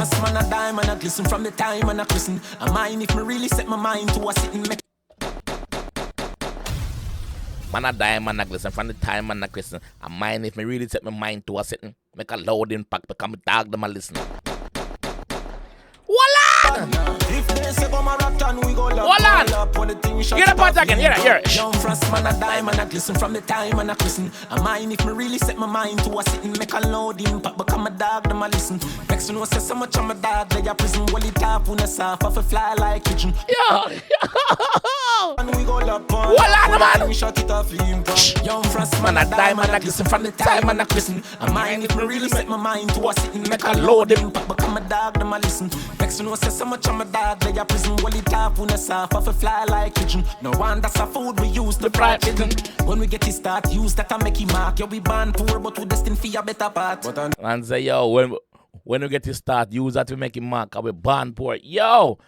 frost, man, I die, man, I glisten from the time, man, I christen. I mind if me really set my mind to a sitting, make. Man, I die, man, I glisten from the time, man, I christen. I mind if me really set my mind to a sitting, make a loud impact, become a dog, them a listen. Voila! If they say go marathon, we go up. Get the part again, hear it. Young frost, man, I die, man, I glisten from the time, man, I christen. I mind if me really set my mind to a sitting, make a loud impact, become a dog, them a listen. Next you know, say so much I'm a dog, they a prison, well it up, when I soft, off a fly like pigeon. Yo! And we go up on. Voila, man! We shot it off him. Young frost, man, I die, man, I glisten from the time, man, I christen. I mind if me really set my mind to a sitting, make a load impact, become a dog, them a listen. Next you know, say so much I'm a dog, they a prison, well it up, when I soft, off a fly like pigeon. No one that's a food we use to fry chicken. When we get it start, use that and make it mark. Yo, we born poor, but we destined for a better part. Man say, yo, when we get it start, use that to make it mark. We born poor. Yo,